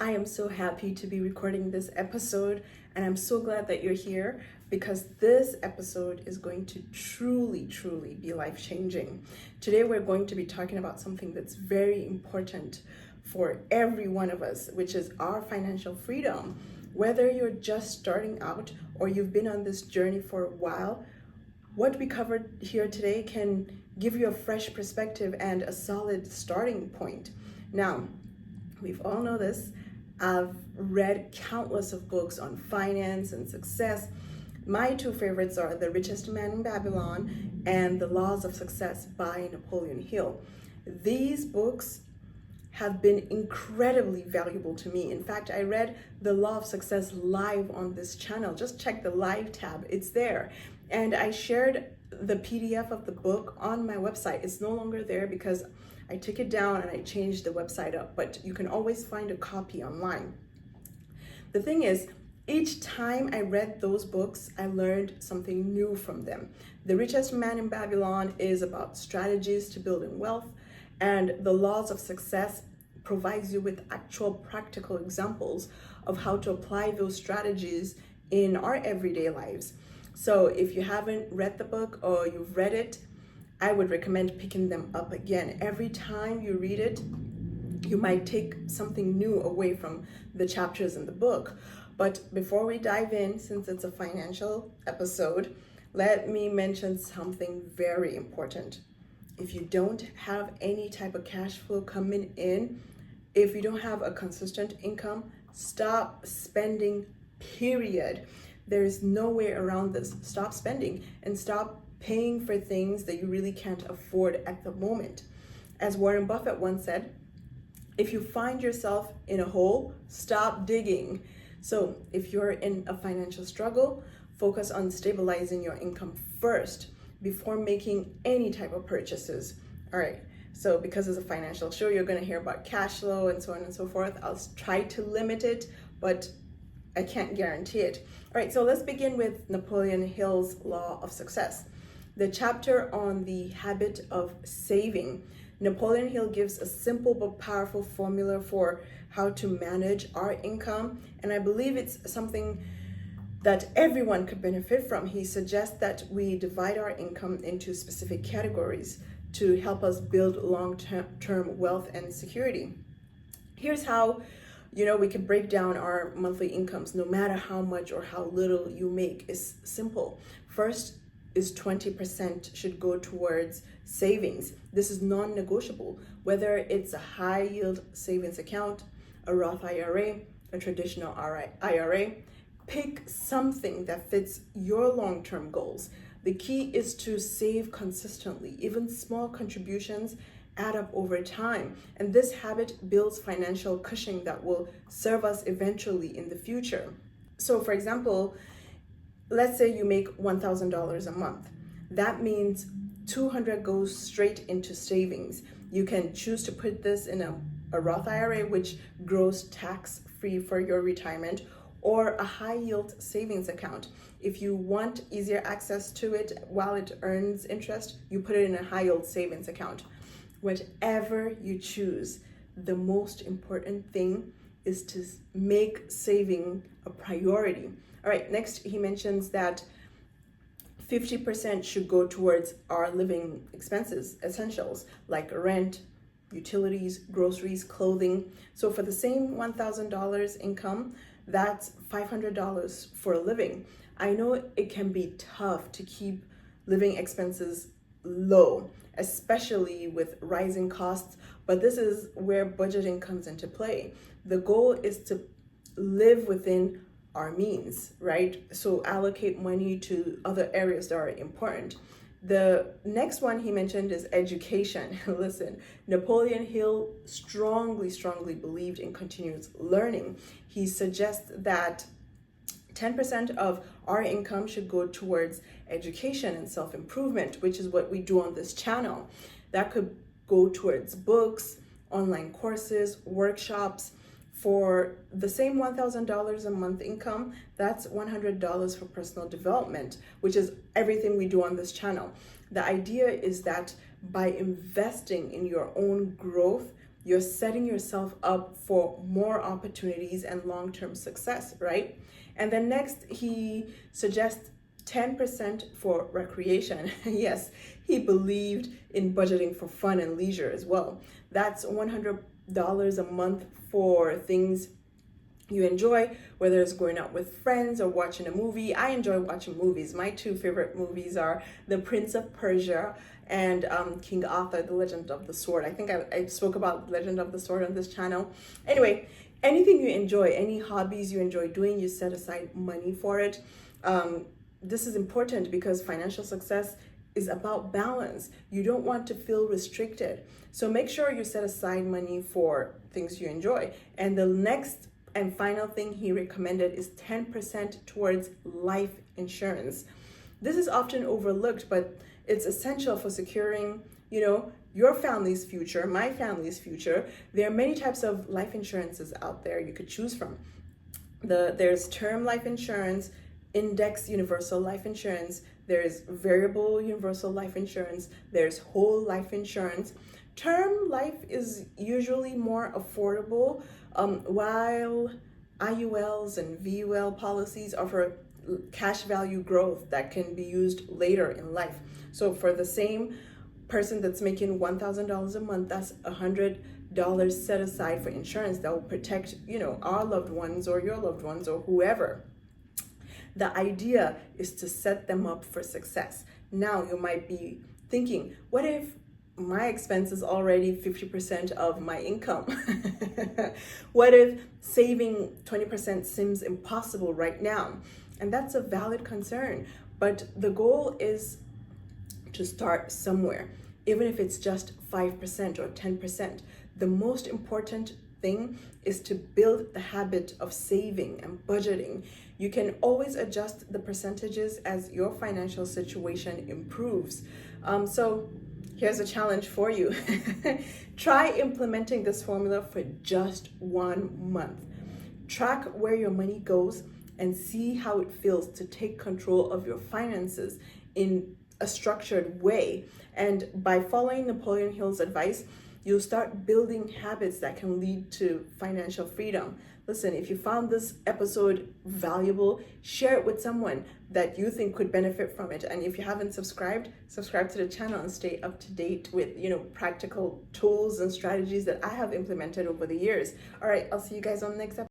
I am so happy to be recording this episode, and I'm so glad that you're here because this episode is going to truly be life-changing. Today, we're going to be talking about something that's very important for every one of us, which is our financial freedom. Whether you're just starting out or you've been on this journey for a while, what we covered here today can give you a fresh perspective and a solid starting point. Now, we've all know this. I've read countless of books on finance and success. My two favorites are The Richest Man in Babylon and The Laws of Success by Napoleon Hill. These books have been incredibly valuable to me. In fact, I read The Law of Success live on this channel. Just check the live tab, it's there. And I shared the PDF of the book on my website. It's no longer there because I took it down and I changed the website up, but you can always find a copy online. The thing is, each time I read those books, I learned something new from them. The Richest Man in Babylon is about strategies to building wealth, and The Laws of Success provides you with actual practical examples of how to apply those strategies in our everyday lives. So if you haven't read the book or you've read it, I would recommend picking them up again. Every time you read it, you might take something new away from the chapters in the book. But before we dive in, since it's a financial episode, let me mention something very important. If you don't have any type of cash flow coming in, if you don't have a consistent income, stop spending, period. There is no way around this. Stop spending and stop paying for things that you really can't afford at the moment. As Warren Buffett once said, if you find yourself in a hole, stop digging. So if you're in a financial struggle, focus on stabilizing your income first before making any type of purchases. All right, so because it's a financial show, you're gonna hear about cash flow and so on and so forth. I'll try to limit it, but I can't guarantee it. All right, so let's begin with Napoleon Hill's Law of Success. The chapter on the habit of saving. Napoleon Hill gives a simple but powerful formula for how to manage our income, and I believe it's something that everyone could benefit from. He suggests that we divide our income into specific categories to help us build long-term wealth and security. Here's how we can break down our monthly incomes, no matter how much or how little you make. It's simple. First is 20% should go towards savings. This is non-negotiable, whether it's a high yield savings account, a Roth IRA, a traditional IRA. Pick something that fits your long-term goals. The key is to save consistently. Even small contributions add up over time, and this habit builds financial cushion that will serve us eventually in the future. So for example, let's say you make $1,000 a month. That means $200 goes straight into savings. You can choose to put this in a Roth IRA, which grows tax-free for your retirement, or a high-yield savings account. If you want easier access to it while it earns interest, you put it in a high-yield savings account. Whatever you choose, the most important thing is to make saving a priority. All right, next he mentions that 50% should go towards our living expenses, essentials like rent, utilities, groceries, clothing. So for the same $1,000 income, that's $500 for a living. I know it can be tough to keep living expenses low, especially with rising costs, but this is where budgeting comes into play. The goal is to live within our means, right? So allocate money to other areas that are important. The next one he mentioned is education. Listen, Napoleon Hill strongly believed in continuous learning. He suggests that 10% of our income should go towards education and self-improvement, which is what we do on this channel. That could go towards books, online courses, workshops. For the same $1,000 a month income, that's $100 for personal development, which is everything we do on this channel. The idea is that by investing in your own growth, you're setting yourself up for more opportunities and long-term success, right? And then next, he suggests 10% for recreation. Yes, he believed in budgeting for fun and leisure as well. That's $100 a month for things you enjoy, whether it's going out with friends or watching a movie. I enjoy watching movies. My two favorite movies are The Prince of Persia and King Arthur, The Legend of the Sword. I think I spoke about Legend of the Sword on this channel. Anyway, anything you enjoy, any hobbies you enjoy doing, you set aside money for it. This is important because financial success is about balance. You don't want to feel restricted. So make sure you set aside money for things you enjoy. And the next and final thing he recommended is 10% towards life insurance. This is often overlooked, but it's essential for securing, your family's future, my family's future. There are many types of life insurances out there you could choose from. There's term life insurance, index universal life insurance, there's variable universal life insurance, there's whole life insurance. Term life is usually more affordable, while IULs and VUL policies offer cash value growth that can be used later in life. So for the same person that's making $1,000 a month, that's $100 set aside for insurance that will protect, our loved ones or your loved ones or whoever. The idea is to set them up for success. Now you might be thinking, what if my expense is already 50% of my income? What if saving 20% seems impossible right now? And that's a valid concern, but the goal is to start somewhere, even if it's just 5% or 10%. The most important thing is to build the habit of saving and budgeting. You can always adjust the percentages as your financial situation improves. So here's a challenge for you. Try implementing this formula for just 1 month. Track where your money goes and see how it feels to take control of your finances in a structured way. And by following Napoleon Hill's advice, you'll start building habits that can lead to financial freedom. Listen, if you found this episode valuable, share it with someone that you think could benefit from it. And if you haven't subscribed, subscribe to the channel and stay up to date with, practical tools and strategies that I have implemented over the years. All right, I'll see you guys on the next episode.